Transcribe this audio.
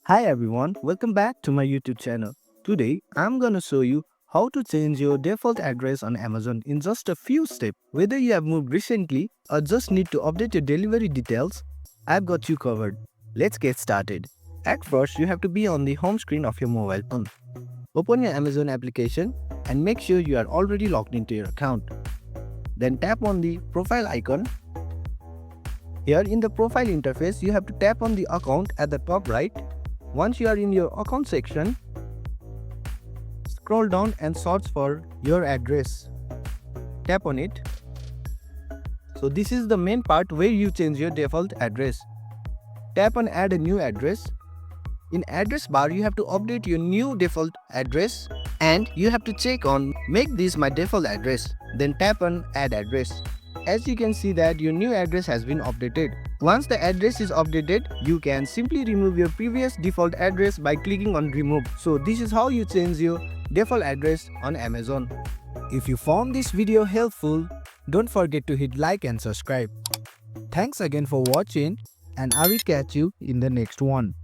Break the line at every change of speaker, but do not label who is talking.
Hi everyone, welcome back to my YouTube channel. Today I'm gonna show you how to change your default address on Amazon in just a few steps. Whether you have moved recently or just need to update your delivery details, I've got you covered. Let's get started. At first, you have to be on the home screen of your mobile phone. Open your Amazon application and make sure you are already logged into your account. Then tap on the profile icon. Here in the profile interface, you have to tap on the account at the top right. Once you are in your account section, scroll down and search for your address. Tap on it. So this is the main part where you change your default address. Tap on add a new address. In address bar, you have to update your new default address and you have to check on make this my default address. Then tap on add address. As you can see that your new address has been updated. Once the address is updated, you can simply remove your previous default address by clicking on remove. So this is how you change your default address on Amazon. If you found this video helpful, don't forget to hit like and subscribe. Thanks again for watching and I will catch you in the next one.